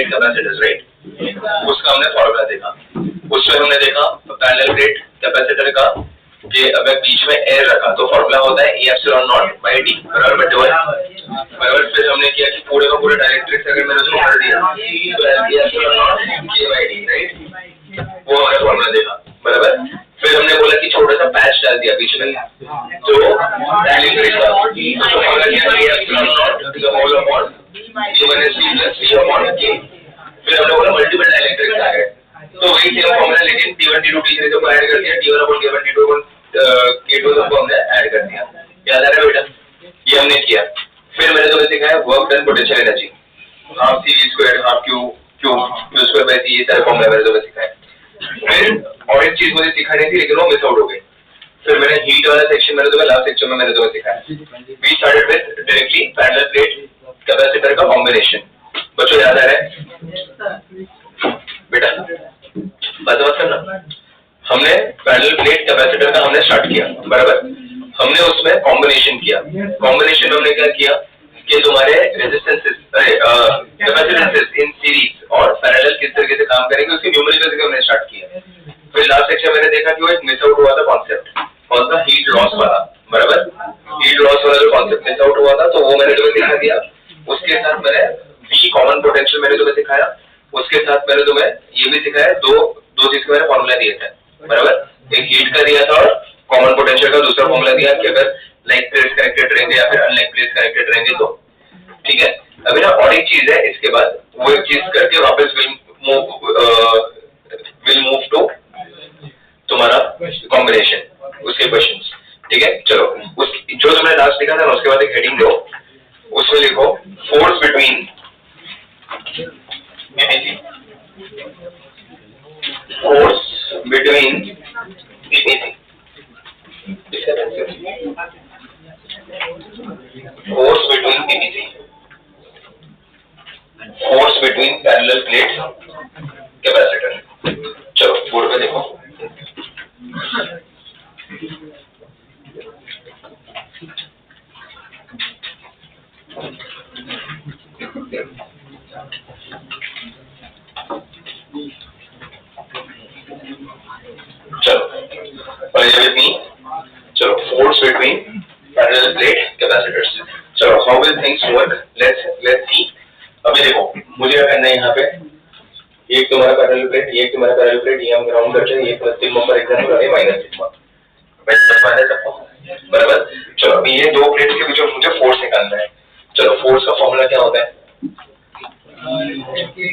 Capacitors, right. उसका हमने formula देखा, उसमें हमने देखा पैरेलल प्लेट कैपेसिटर का कि अगर बीच में एयर रखा तो फॉर्मूला होता है E epsilon not by D बराबर बराबर। फिर हमने किया कि पूरे का पूरे डायरेक्ट्रिक्स अगर मैंने उसको कर दिया तो E epsilon not K by D, right, वो हमने फॉर्मूला देखा बराबर। फिर हमने बोला कि छोटा सा पैच डाल दिया बीच में तो डायरेक्ट्रिक्स का तो फॉर्मूला क्या है, E epsilon not the whole upon C upon K। फिर हमने बोला मल्टीपल डायरेक्ट्रिक्स आ गए तो वही सेम फॉर्मूला लेकिन T1 T2 T3 सबको ऐड कर दिया, T1 upon K1 T2 upon K2 सबको हमने ऐड कर दिया। याद आ रहा है बेटा, ये हमने किया। फिर मैंने तुम्हें सिखाया work done potential energy half CV square half Q square by C, ये सारे फॉर्मूला मैंने तुम्हें सिखाए। फिर और एक चीज मुझे सिखानी थी लेकिन वो मिस आउट हो गई। फिर मैंने हीट वाला सेक्शन मैंने तुम्हें लास्ट सेक्शन में मैंने तुम्हें सिखाया। We started with directly parallel plate capacitor का कॉम्बिनेशन। बच्चों याद आ रहा है बेटा? बात करना, हमने पैरेलल प्लेट कैपेसिटर का हमने स्टार्ट किया बराबर। हमने उसमें कॉम्बिनेशन किया। कॉम्बिनेशन हमने क्या किया कि तुम्हारे रेजिस्टेंसेस कैपेसिटेंसेस इन सीरीज और पैरेलल किस तरीके से काम करेंगे उसके न्यूमेरिकल्स के हमने स्टार्ट किया। फिर लास्ट सेक्शन मैंने देखा कि वो एक मिस आउट हुआ था कॉन्सेप्ट, कौन सा? हीट लॉस वाला बराबर। हीट लॉस वाला जो कॉन्सेप्ट मिस आउट हुआ था तो वो मैंने तुम्हें दिखा दिया। उसके साथ मैंने V कॉमन पोटेंशियल मैंने तुम्हें सिखाया। उसके साथ मैंने तुम्हें ये भी सिखाया दो चीज के मैंने फॉर्मूला दिए थे बराबर। एक हीट का दिया था और कॉमन पोटेंशियल का दूसरा फॉर्मूला दिया कि अगर लाइक प्लेट्स कनेक्टेड रहेंगे या फिर अनलाइक प्लेट्स कनेक्टेड रहेंगे तो, ठीक है। अभी ना और एक चीज है इसके बाद, वो एक चीज करके वापस विल मूव टू तुम्हारा कॉम्बिनेशन, उसके क्वेश्चंस, ठीक है। चलो उस जो तुमने लास्ट लिखा था ना उसके बाद एक हेडिंग दो, उसमें लिखो force between force between PPC, force between PPC, force between parallel plate capacitor। चलो बोर्ड पे देखो, चलो force between parallel plate capacitors। चलो how will things work, let's see। अभी देखो मुझे क्या करना है, यहाँ पे एक तुम्हारा पैरेलल प्लेट, एक तुम्हारा पैरेलल प्लेट, ये हम ग्राउंड करते हैं, ये प्लस सिग्मा फॉर एग्जांपल और ये माइनस सिग्मा बराबर। चलो अभी ये दो प्लेट्स के बीच में मुझे फोर्स निकालना है। चलो फोर्स का फॉर्मूला क्या होता है?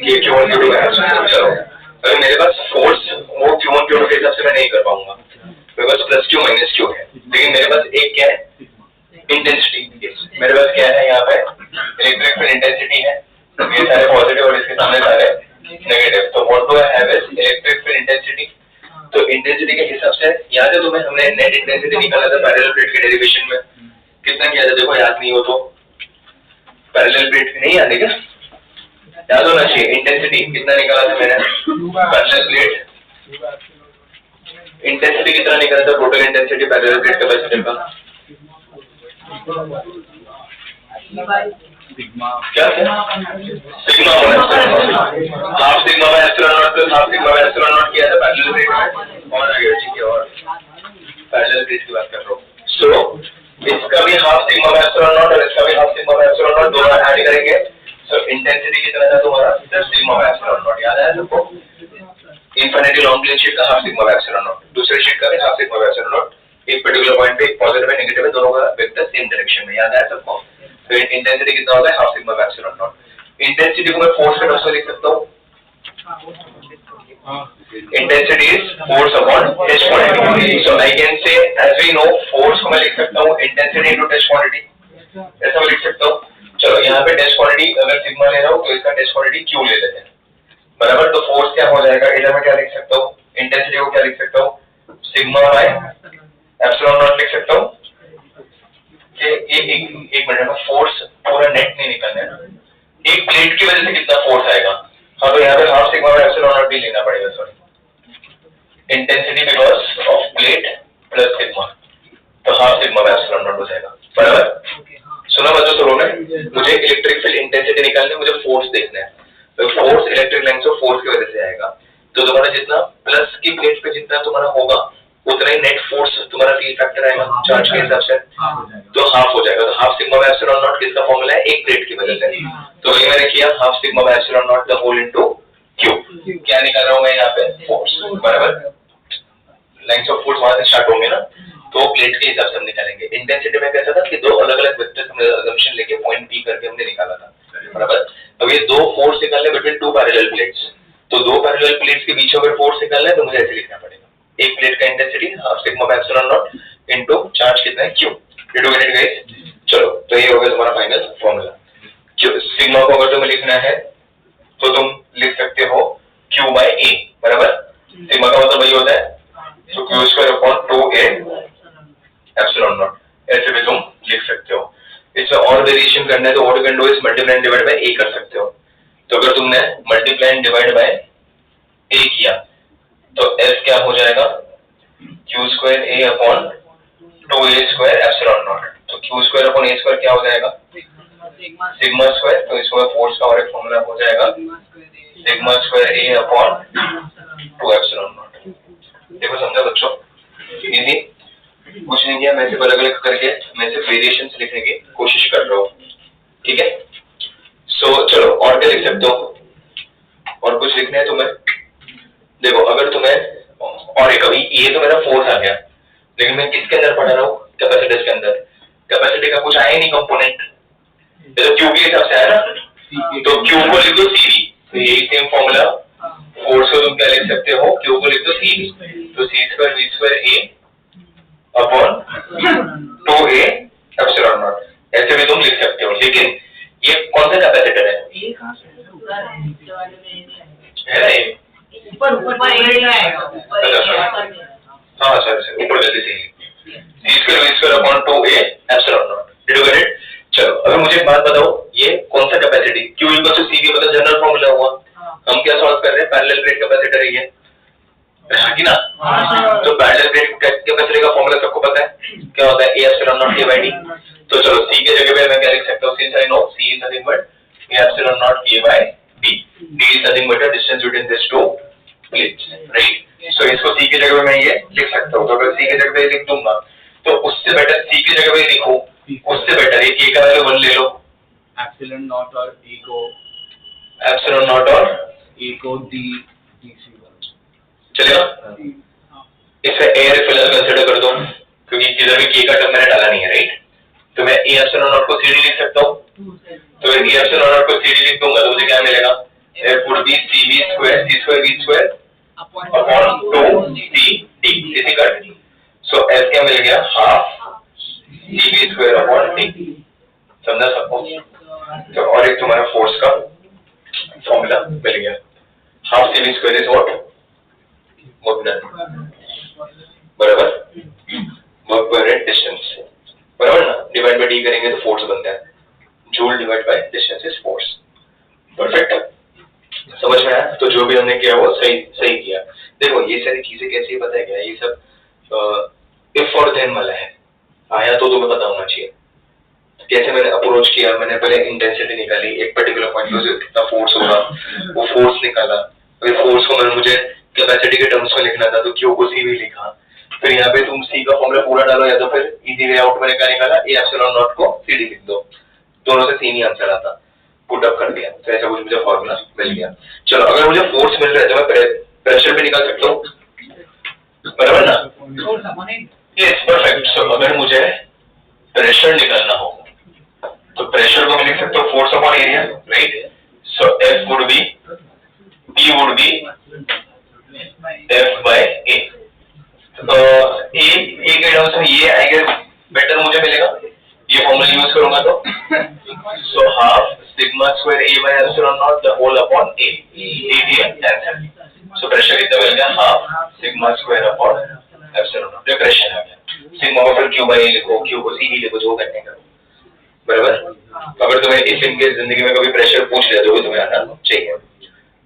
Q1 Q2 का। चलो अगर मेरे पास फोर्स वो Q1 Q2 के हिसाब से मैं नहीं कर पाऊंगा, मेरे पास प्लस Q माइनस Q है, लेकिन मेरे पास एक क्या है? इंटेंसिटी। मेरे पास क्या है यहाँ पे? इलेक्ट्रिक फील्ड इंटेंसिटी है, ये सारे पॉजिटिव और इसके सामने सारे नेगेटिव। तो what do I have is electric field intensity. तो इंटेंसिटी के हिसाब से याद है तुम्हें हमने नेट इंटेंसिटी निकाला था पैरेलल प्लेट के डेरिवेशन में, कितना किया था? देखो याद नहीं हो तो पैरेलल प्लेट नहीं याद है क्या? याद होना चाहिए। इंटेंसिटी कितना निकाला था मैंने? पैरेलल प्लेट इंटेंसिटी कितना निकला था, total intensity parallel plate capacitor का सिग्मा क्या है, sigma half sigma by epsilon not plus half sigma by epsilon not किया था पैरेलल प्लेट में, और आगे ठीक है, और पैरेलल प्लेट की बात कर रहा हूँ। सो इसका भी half sigma by epsilon not और इसका भी half sigma by epsilon not दोनों ऐड करेंगे। सो इंटेंसिटी कितना था तुम्हारा, 10 सिग्मा बाय एप्सिलॉन नॉट, याद है सबको? इनफिनिटी लॉन्ग प्लेन शीट का half sigma by epsilon not, दूसरे शीट का भी half sigma by epsilon not, एक पर्टिकुलर पॉइंट पे एक पॉजिटिव है नेगेटिव है, दोनों का वेक्टर सेम डायरेक्शन में, याद है सबको? तो इंटेंसिटी कितना होता है, half sigma by epsilon not. Intensity को मैं फोर्स के टर्म्स में लिख सकता हूँ, intensity is force upon h quantity, so I can say as we know force को मैं लिख सकता हूँ intensity into test quantity, ऐसा मैं लिख सकता हूँ। चलो यहाँ पे test quantity अगर सिग्मा ले रहा हूँ तो इसका test quantity q ले लेते हैं, बराबर? तो force क्या हो जाएगा, इधर मैं क्या लिख सकता हूँ, intensity को क्या लिख सकता हूँ, सिग्मा बाय एप्सिलॉन नॉट लिख सकता हूँ। एक मिनट में फोर्स पूरा नेट नहीं निकलना है ना, एक प्लेट की वजह से कितना फोर्स आएगा, हाँ तो यहाँ पे half sigma by epsilon not भी लेना पड़ेगा, sorry, intensity because of plate plus sigma, तो half sigma by epsilon not हो जाएगा, बराबर? सुना बच्चों सुनो ने, मुझे इलेक्ट्रिक फील्ड इंटेंसिटी निकालनी है, मुझे फोर्स देखना है, तो फोर्स इलेक्ट्रिक लाइन से फोर्स की वजह से आएगा, तो तुम्हारा जितना प्लस की प्लेट पे जितना तुम्हारा होगा उतना ही नेट फोर्स तुम्हारा फील्ड फैक्टर आएगा चार्ज के हिसाब से, तो हाफ हो जाएगा। तो half sigma by epsilon not किसका फॉर्मूला है, एक प्लेट की वजह से, तो ये मैंने किया half sigma by epsilon not the whole into Q, क्या निकाल रहा हूं मैं यहाँ पे, फोर्स, बराबर? लाइंस ऑफ फोर्स वहां से स्टार्ट होंगे ना, तो प्लेट के हिसाब से हम निकालेंगे। इंटेंसिटी में कैसा था कि दो अलग अलग वेक्टर्स हमने अजम्पशन लेके पॉइंट पी करके हमने निकाला था, बराबर? अब ये दो फोर्स निकालने बिटवीन टू पैरेलल प्लेट्स, तो दो पैरेलल प्लेट्स के बीच अगर फोर्स निकालना है तो मुझे ऐसे लिखना पड़ेगा, एक प्लेट का intensity half sigma by epsilon not into charge कितना है, Q. Did you get it guys? चलो तो ये हो गया तुम्हारा फाइनल फॉर्मूला। सिग्मा को अगर तुम्हें लिखना है तो तुम लिख सकते हो क्यू बाय ए, बराबर? सिग्मा का मतलब वही होता है, तो q square upon 2a epsilon not, ऐसे भी तुम लिख सकते हो। इसमें और वेरिएशन करना है तो what you can do is multiply divide by a कर सकते हो, तो अगर तुमने मल्टीप्लाई डिवाइड बाय a किया तो s क्या हो जाएगा, q square a upon 2a square epsilon not, तो q square upon a square क्या हो जाएगा, सिग्मा स्क्वायर, तो इसको फोर्स का और एक फॉर्मूला हो जाएगा sigma square a upon 2 epsilon not. देखो समझा बच्चों, इजी, कुछ नहीं किया, मैं सिर्फ अलग अलग करके मैं सिर्फ वेरिएशंस लिखने की कोशिश कर रहा हूँ, ठीक है? सो चलो और क्या लिख सकते हो, और कुछ लिखना है तुम्हें? देखो अगर तुम्हें और एक, अभी ये तो मेरा फोर्स आ गया, लेकिन मैं किसके अंदर पढ़ा रहा हूँ, कैपेसिटर के अंदर, कैपेसिटी का कुछ आया ही नहीं कंपोनेंट, तो क्यू के हिसाब से आया ना, तो क्यू को लिख दो सीवी, तो यही सेम फॉर्मूला फोर्स को तुम क्या लिख सकते हो, क्यू को लिख दो सीवी, तो c square v square a upon 2a epsilon not, ऐसे भी तुम लिख सकते हो। लेकिन ये कौन सा कैपेसिटर है ना, ये ऊपर हाँ सर ऊपर जल्दी से c square v square upon 2a epsilon not, did you get it? चलो अगर मुझे एक बात बताओ, ये कौन सा capacity, q equal to c मतलब जनरल फॉर्मूला हुआ, हम क्या सॉल्व कर रहे हैं, पैरेलल प्लेट कैपेसिटर है ये, है ना? तो पैरेलल प्लेट कैपेसिटर का फॉर्मूला सबको पता है, क्या होता है, a epsilon not k by d। तो चलो c के जगह पे मैं क्या लिख सकता हूँ, since I know c is nothing but a epsilon not k by d, d is nothing but the distance between this two plates, right? So इसको c की जगह पे मैं ये लिख सकता हूँ, तो अगर c की जगह पे लिख दूंगा तो उससे बेटर c की जगह पे लिखो, उससे बेटर है k का वैल्यू 1 ले लो, एप्सिलॉन नॉट और a को d चलेगा? इसमें a फिलहाल कंसीडर कर दो, क्योंकि इधर भी k का टर्म मैंने डाला नहीं है, राइट? तो मैं a एप्सिलॉन नॉट को cd लिख सकता हूँ, तो मैं a एप्सिलॉन नॉट को cd लिख दूंगा तो मुझे क्या मिलेगा, f would be cv square c square v square upon 2c d, इसी का सो s क्या मिल गया, half cv square upon d, समझा सबको? तो और एक तुम्हारा फोर्स का फॉर्मूला मिल गया, half cv square is what, work done, बराबर? वर्क पर डिस्टेंस, बराबर ना? डिवाइड बाय डी करेंगे तो फोर्स बनता है, joule divide by distance is force, perfect, समझ में आया? तो जो भी हमने किया वो सही किया। देखो ये सारी चीजें कैसी पता है क्या, ये सब इफ और देन वाला है, आया तो तुम्हें पता होना चाहिए कैसे मैंने अप्रोच किया। मैंने पहले इंटेंसिटी निकाली, एक पर्टिकुलर पॉइंट पे कितना फोर्स होगा वो फोर्स निकाला, फिर फोर्स को मुझे कैपेसिटी के टर्म्स में लिखना था तो क्यू को सी भी लिखा। फिर यहाँ पे तुम सी का फॉर्मूला पूरा डालो या तो फिर इजी वे आउट मैंने क्या निकाला, ए एप्सिलॉन नॉट को सी डी लिख दो, दोनों से सेम ही आंसर आता, पुट अप कर दिया, तो ऐसा कुछ मुझे फॉर्मूला मिल गया। चलो अगर मुझे फोर्स मिल रहा है तो मैं प्रेशर भी निकाल सकता हूँ, बराबर ना? Yes perfect. सो अगर मुझे प्रेशर निकालना हो तो प्रेशर को मैं लिख सकता हूँ force upon area, right? So F would be, P would be F by A. A के टर्म्स में ये आई गेस बेटर मुझे मिलेगा, ये फॉर्मूला यूज करूंगा तो। So half sigma square A by epsilon not the whole upon A, ये answer. So pressure कितना मिल गया, half sigma square upon epsilon not, ये प्रेशर आ गया। सिग्मा को फिर क्यू बाय ए लिखो, क्यू को सी लिखो, जो करने का, बराबर? अगर तुम्हें इस इनके जिंदगी में कभी प्रेशर पूछ लिया तो भी तुम्हें आना चाहिए।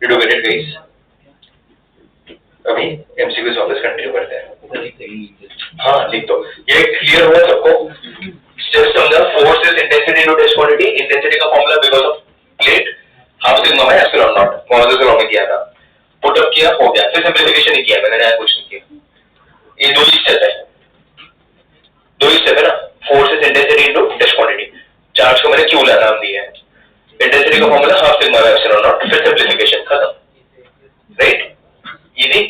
You do get it guys? अभी एमसीक्यूज वापस कंटिन्यू करते हैं। हाँ लिख दो, ये क्लियर हुआ सबको? स्टेप समझा? Force is intensity into test quantity. Intensity का formula because of plate half sigma by epsilon not, model से लॉ में किया था, पुट अप किया, हो गया। फिर सिंपलीफिकेशन ही किया मैंने, नया कुछ नहीं किया। ये दो ही स्टेप है, दो ही स्टेप है ना। Force is intensity into test quantity, charge को मैंने क्यू नाम दिया है, इंटेंसिटी का formula half sigma by epsilon not, फिर सिंपलीफिकेशन, खत्म, राइट? इजी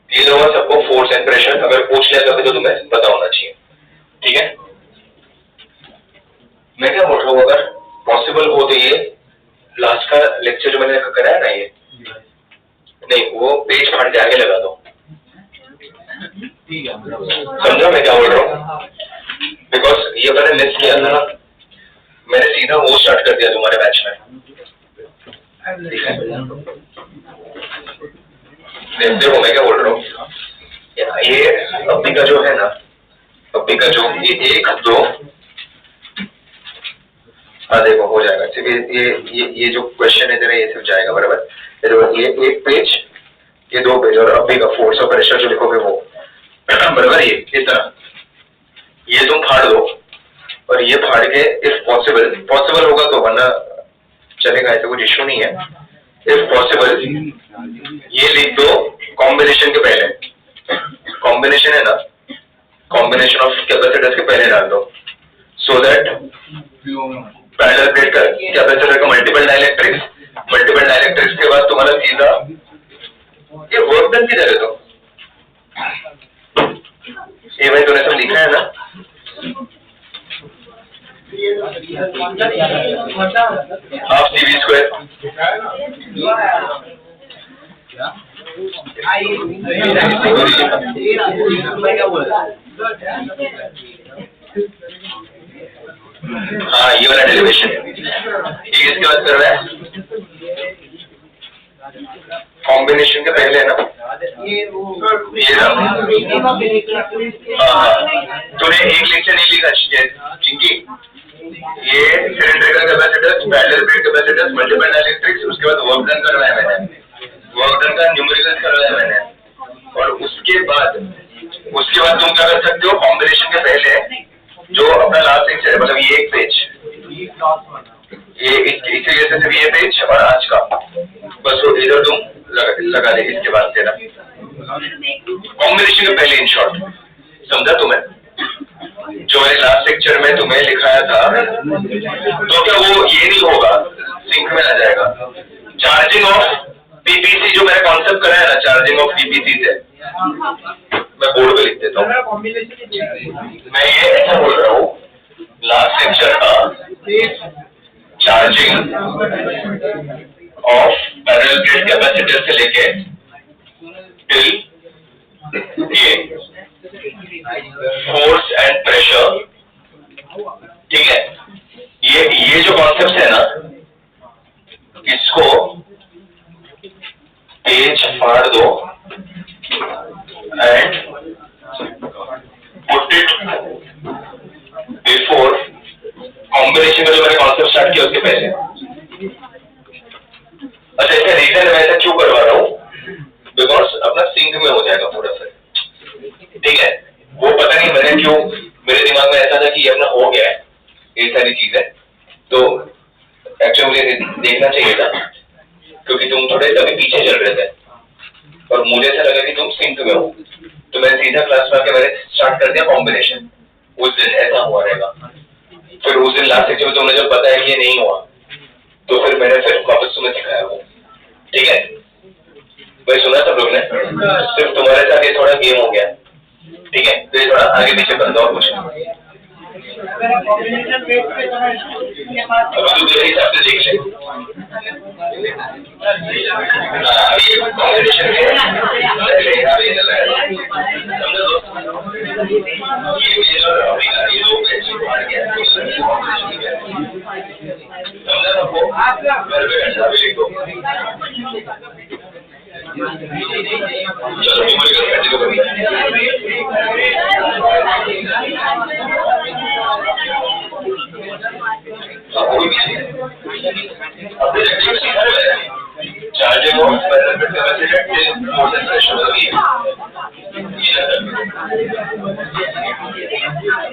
क्लियर हुआ सबको? फोर्स एंड प्रेशर अगर पूछ लिया कभी तो तुम्हें पता होना चाहिए, ठीक है? मैं क्या बोल रहा हूँ, अगर पॉसिबल हो तो ये लास्ट का लेक्चर जो मैंने कराया ना, ये नहीं वो पेज फाड़ के आगे लगा दो, समझो मैं क्या बोल रहा हूँ? बिकॉज ये मैंने मिस किया था ना, मैंने सीधा वो स्टार्ट कर दिया तुम्हारे बैच में, ठीक है? देखो मैं क्या बोल रहा हूँ, ये अभी का जो है ना, अभी का जो ये 1 2, हाँ देखो हो जाएगा सिर्फ ये जो क्वेश्चन है तेरा ये सिर्फ जाएगा, बराबर? ये एक पेज, ये 2 पेज, और अभी का फोर्स और प्रेशर जो लिखोगे वो, बराबर? ये इस तरह ये तुम फाड़ दो, और ये फाड़ के इफ पॉसिबल होगा तो, वरना चलेगा, ऐसा कुछ इश्यू नहीं है। इफ पॉसिबल ये लिख दो कॉम्बिनेशन के पहले, कॉम्बिनेशन है ना, कॉम्बिनेशन ऑफ कैपेसिटर्स के पहले डाल दो, सो दैट पैरेलल प्लेट का कैपेसिटर का मल्टीपल डाइलेक्ट्रिक्स के बाद तुम्हारा सीधा ये वर्क डन की जगह तो ये भाई तूने सब लिखा है ना? हाफ सी वी स्क्वायर, हाँ ये वाला डेरिवेशन ये किसके बाद कर रहा है? कॉम्बिनेशन के पहले है ना ये ना? तूने एक लेक्चर नहीं लिखा चिंकी, ये cylindrical capacitors, parallel plate capacitors, multiple dielectrics, उसके बाद वर्क डन करवाया मैंने, वर्क डन का न्यूमेरिकल्स करवाया मैंने, और उसके बाद तुम क्या कर सकते हो, कॉम्बिनेशन के पहले जो अपना लास्ट लेक्चर है, मतलब ये एक पेज, ये इसी जैसे सिर्फ ये पेज और आज का बस वो इधर तुम लगा दे, इसके बाद तेरा कॉम्बिनेशन के पहले, इन शॉर्ट समझा तुम्हें? जो मैंने लास्ट लेक्चर में तुम्हें लिखाया था, तो क्या वो ये नहीं होगा, सिंक में आ जाएगा? चार्जिंग ऑफ पीपीसी जो मैंने कॉन्सेप्ट कराया ना, चार्जिंग ऑफ पीपीसी से, मैं बोर्ड पे लिख देता हूँ। मैं ये ऐसा बोल रहा हूँ, लास्ट लेक्चर का charging of parallel plate capacitor से लेके टिल ये फोर्स एंड प्रेशर, ठीक है? ये जो कॉन्सेप्ट है ना, इसको पेज फाड़ दो and put it before combination का जो मैंने कॉन्सेप्ट स्टार्ट किया उसके पहले। अच्छा इसका रीजन मैं ऐसा क्यों करवा रहा हूँ, बिकॉज अपना सिंक में हो जाएगा पूरा, फिर ठीक क्यों मेरे दिमाग में ऐसा था कि ये अपना हो गया है ये सारी चीजें, तो एक्चुअली मुझे देखना चाहिए था क्योंकि तुम थोड़े अभी पीछे चल रहे थे और मुझे ऐसा लगा कि तुम सिंक में हो, तो मैंने सीधा क्लास में आके मैंने स्टार्ट कर दिया कॉम्बिनेशन। उस दिन ऐसा हुआ रहेगा, फिर उस दिन लास्ट सेक्शन में तुमने जब बताया कि ये नहीं हुआ तो फिर मैंने फिर वापस तुम्हें सिखाया वो। ठीक है भाई, सुना सब लोग ने, सिर्फ तुम्हारे साथ ये थोड़ा गेम हो गया। ठीक है, तो ये थोड़ा आगे पीछे कर दो और कुछ अब तू मेरे हिसाब से देख ले। Combination charging of parameter capacity more than threshold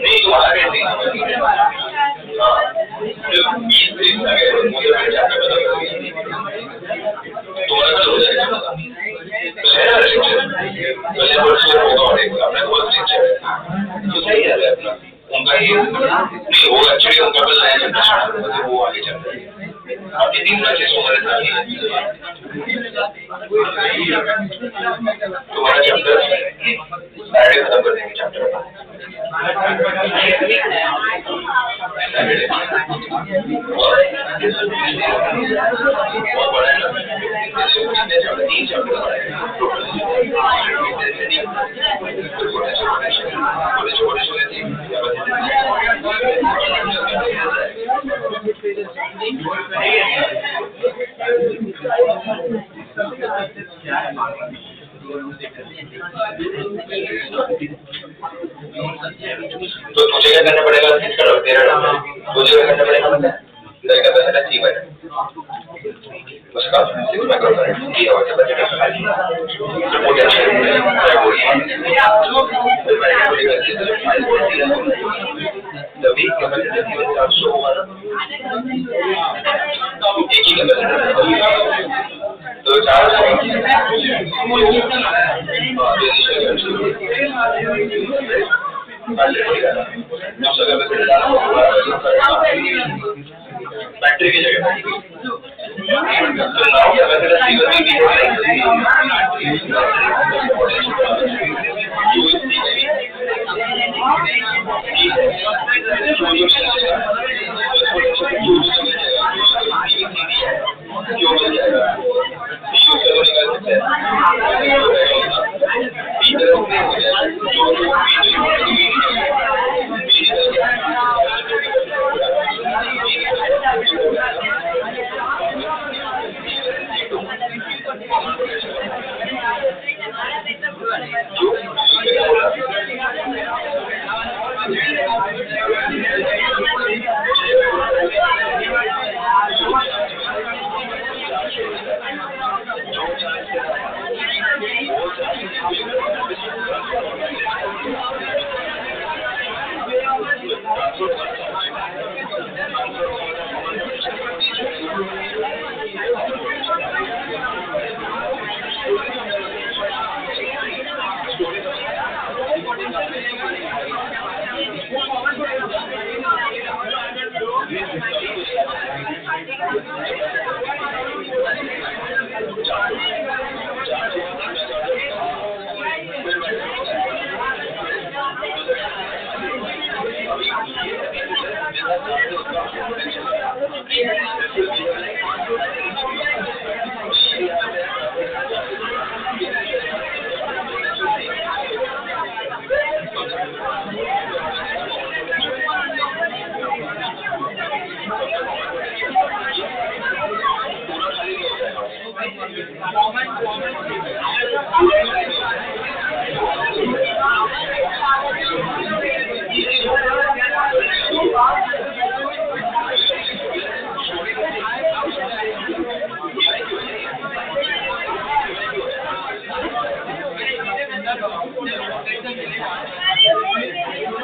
नहीं तुम्हारा कैसे हाँ 20 दिन आगे मुझे मैं जाकर तुम्हारा कल हो जाएगा पहले वर्ष होगा और एक अपना फर्स्ट लेक्चर तो सही है अपना उनका ये नहीं वो एक्चुअली उनका कल नया चैप्टर स्टार्ट होगा तो वो आगे चल रहा है। आपके 3 बैचेस हमारे साथ ही तुम्हारा चैप्टर सैटरडे खत्म कर देंगे चैप्टर बहुत बड़ा है ना 3 चैप्टर तो तुझे क्या करना पड़ेगा तेरा तुझे क्या करना पड़ेगा इधर का पैसा ठीक है उसका ये और से बजट खाली पोटेंशियल तभी कैपेसिटी का शो होगा एक ही कैपेसिटी तो 400 बैटरी की जगह तो नाउ कैपेसिटी Thank you.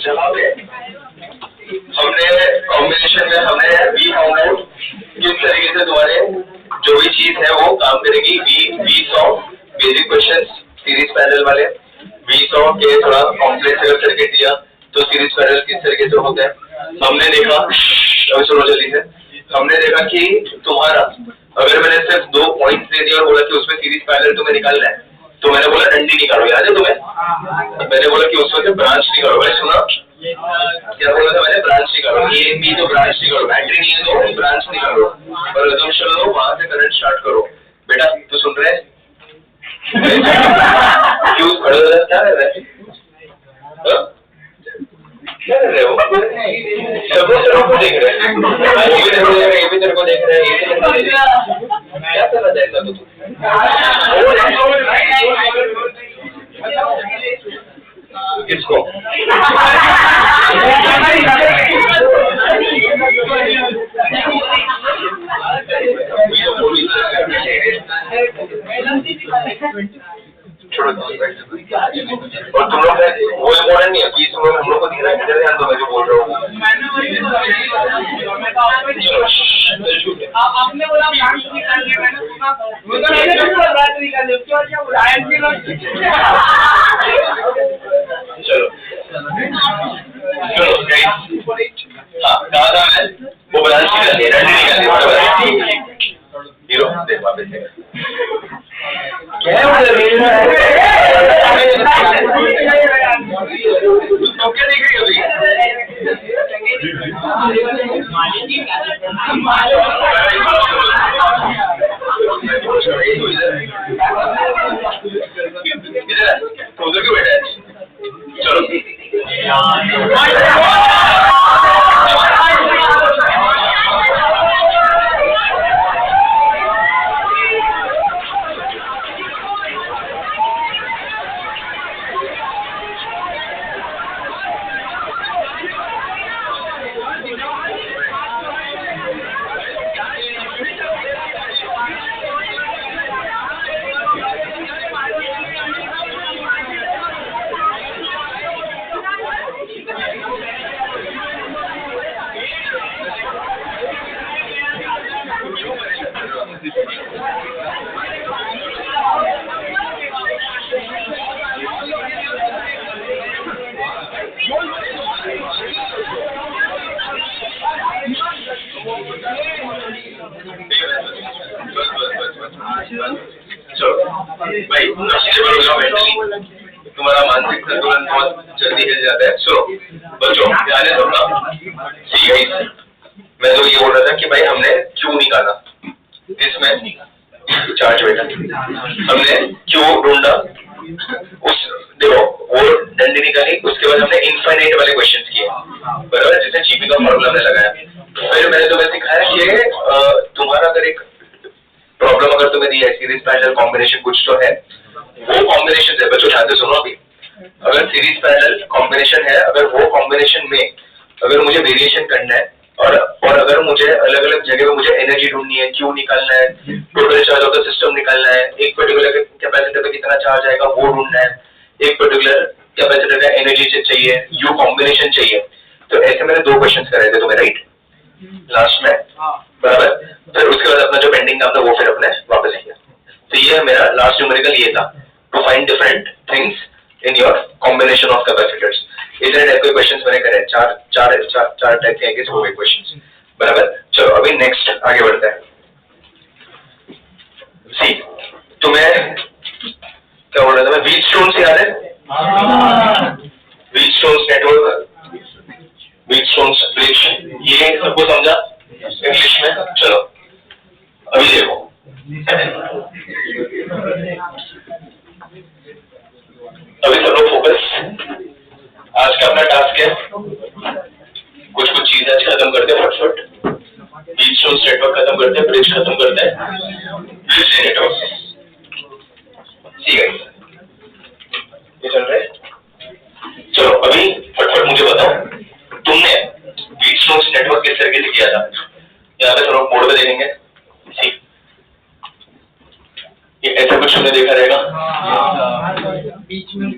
जहाँ पे हमने कॉम्बिनेशन में हमने वी फाउंड आउट किस तरीके से तुम्हारे जो भी चीज है वो काम करेगी। We saw basic questions series parallel वाले, वी सॉ के थोड़ा कॉम्प्लेक्स अगर सर्किट दिया तो सीरीज पैरेलल किस तरीके से होता है हमने देखा। अभी सुनो जल्दी से, हमने देखा कि तुम्हारा अगर मैंने सिर्फ 2 पॉइंट्स दे दिया और बोला कि उसमें सीरीज पैरेलल तुम्हें निकालना है, तो मैंने बोला डंडी निकालो, याद है तुम्हें? मैंने बोला कि उसमें से ब्रांच निकालो। मैंने सुना क्या बोला था मैंने? ब्रांच निकालो, ए बी तो ब्रांच निकालो, बैटरी नहीं है तो ब्रांच निकालो और assumption लो, वहां से करंट स्टार्ट करो। बेटा तू सुन रहे? क्यों खड़े हो रहे? क्या कर रहे हैं? क्या कर रहे हो? सब लोग को देख रहे हैं, ये भी तेरे को देख रहे हैं, ये भी तेरे को देख रहे हैं, ये भी तेरे को देख रहे हैं। क्या करना चाहता तू? किसको? छोड़ो, और तुम लोग वो इम्पोर्टेंट नहीं है कि तुम लोग हम लोग को दिख रहा है, किधर ध्यान दो मैं जो बोल रहा हूँ। आपने बोला ब्रांच निकालने, मैंने सुना ब्रांच निकालने, उसके बाद क्या बोला? चलो चलो हाँ, कहाँ था मैं? वो ब्रांच निकालनी है, डंडी निकालनी है। हीरो देख वापस से क्या है उधर? तो क्या देख रही हो अभी? तो उधर क्यों बैठा है? चलो भाई तुम्हारा मानसिक संतुलन बहुत जल्दी हिल जाता है। सुनो बच्चों, ध्यान है सबका। मैं तो ये बोल रहा था कि भाई हमने क्यों निकाला इसमें चार्ज बेटा, हमने क्यों ढूंढा उस, देखो वो डंडी निकाली, उसके बाद हमने इनफाइनाइट वाले क्वेश्चंस किए बराबर, जिसमें जीपी का फॉर्मूला हमने लगाया। फिर मैंने तुम्हें सिखाया कि तुम्हारा अगर एक प्रॉब्लम अगर तुम्हें दी है सीरीज पैरेलल कॉम्बिनेशन कुछ तो है, वो कॉम्बिनेशन है बच्चों, ध्यान से सुनो अभी। अगर सीरीज पैरेलल कॉम्बिनेशन है, अगर वो कॉम्बिनेशन में अगर मुझे वेरिएशन करना है और अगर मुझे अलग अलग जगह पे मुझे एनर्जी ढूंढनी है, क्यू निकालना है, total charge of the system निकालना है, एक पर्टिकुलर कैपेसिटर पे कितना चार्ज आएगा वो ढूंढना है, एक पर्टिकुलर कैपेसिटर का एनर्जी चाहिए, यू कॉम्बिनेशन चाहिए। तो ऐसे मैंने 2 क्वेश्चन कराए थे तुम्हें, राइट? लास्ट में बराबर। फिर उसके बाद अपना जो पेंडिंग काम था वो फिर अपने वापस किया। तो ये मेरा लास्ट न्यूमेरिकल ये था, to find different things in your combination of capacitors. इतने टाइप के क्वेश्चंस मैंने करे, चार टाइप के आगे हो गए क्वेश्चंस बराबर। चलो अभी नेक्स्ट आगे बढ़ते हैं। सी तुम्हें क्या बोल रहा था मैं, व्हीटस्टोन से याद है? व्हीटस्टोन नेटवर्क, व्हीटस्टोन ब्रिज, ये सबको समझा इंग्लिश में? चलो अभी देखो, अभी सब लोग फोकस। आज का अपना टास्क है कुछ चीजें आज खत्म करते हैं फटफट। व्हीटस्टोन नेटवर्क खत्म करते हैं, ब्रिज खत्म करते हैं, ब्रिज नेटवर्क। ठीक है, ये चल रहा है। चलो अभी फटफट मुझे बताओ, तुमने व्हीटस्टोन नेटवर्क किस तरीके से किया था? यहाँ पे थोड़ा बोर्ड पे देखेंगे, ठीक ये ऐसा कुछ हमने देखा रहेगा। बीच में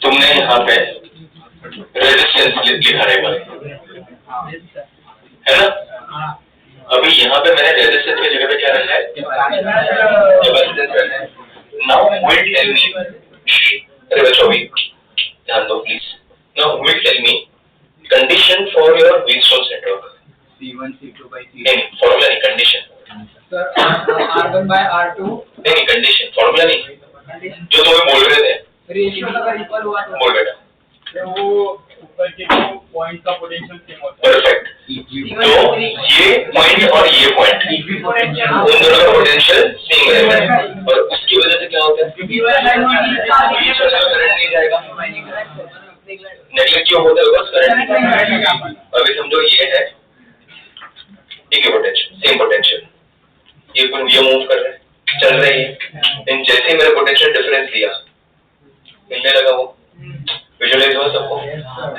तुमने यहाँ पे रेजिस्टेंस लिखा रहेगा, है ना? अभी यहाँ पे मैंने रेजिस्टेंस की जगह पे क्या रखा है? कैपेसिटेंस रखा है। नाउ विल टेल मी, अरे बच्चों भी ध्यान दो please. Now will tell me condition for your Wheatstone network. C1 C2 by C2. नहीं फॉर्मूला नहीं, condition. Sir, R1 by R2 नहीं कंडीशन, फॉर्मूला नहीं, जो तुम्हें बोल रहे थे। रेशियो अगर इक्वल हुआ तो बोल बेटा। वो ऊपर के दो पॉइंट का पोटेंशियल सेम होता है। परफेक्ट। तो ये पॉइंट और ये पॉइंट उन दोनों का पोटेंशियल सेम रहता है, और उसकी वजह से क्या होता है? बीच में करंट नहीं जाएगा। नेगलेक्ट क्यों होता है? बस करंट। अभी समझो ये है एक ही पोटेंशियल, सेम पोटेंशियल, ये मूव कर रहे हैं, चल रहे हैं। इन जैसे ही मैंने पोटेंशियल डिफरेंस लिया, मिलने लगा वो, विजुअलाइज हुआ सबको?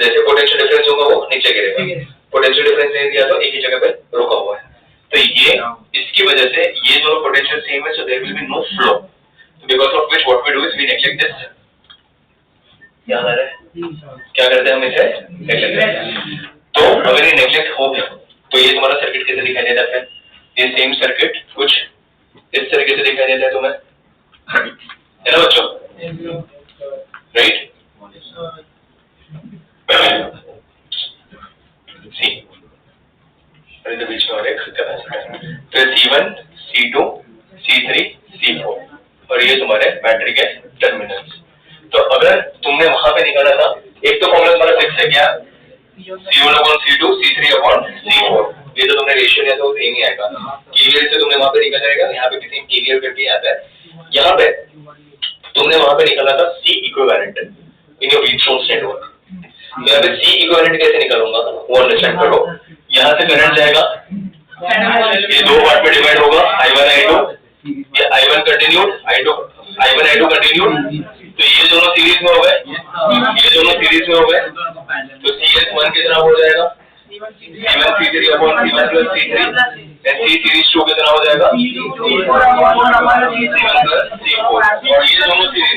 जैसे पोटेंशियल डिफरेंस होगा वो नीचे गिरेगा, पोटेंशियल डिफरेंस नहीं दिया तो एक ही जगह पे रुका हुआ है। तो ये इसकी वजह से ये जो पोटेंशियल सेम है, so there will be no flow, because of which what we do is we neglect this. क्या कर रहे हैं? क्या करते हैं हम इसे? नेग्लेक्ट करते हैं। तो अगर ये नेग्लेक्ट हो गया तो ये तुम्हारा सर्किट कैसे दिखाई देता है? ये सेम सर्किट कुछ इस तरीके से दिखाई देता है तुम्हें, है ना बच्चों? राइट? सी इनके बीच में और एक कैपेसिटर, फिर C1 C2 C3 C4, और ये तुम्हारे बैटरी के टर्मिनल्स। तो अगर तुमने वहां पे निकाला था, एक तो फॉर्मूला तुम्हारा फिक्स है क्या? C1/C2 C3/C4। ये जो तुमने रेशियो लिया था वो सेम ही आएगा। केवीएल से तुमने वहां पे निकाला जाएगा, यहाँ पे किसी केवीएल करके आता है। यहाँ पे तुमने वहां पे निकाला था C equivalent in your Wheatstone network. यहाँ पे C इक्विवेलेंट कैसे निकालूंगा वो अंडरस्टैंड करो। यहाँ से करंट जाएगा, ये दो पार्ट में डिवाइड होगा, I1 I2, ये I1 continued, I1 I2 continued. तो ये दोनों सीरीज में हो गए, ये दोनों सीरीज में हो गए, तो CS1 कितना हो जाएगा? C1 C3/C1 + C3, C series 2 कितना हो जाएगा? C2 C4/C1 +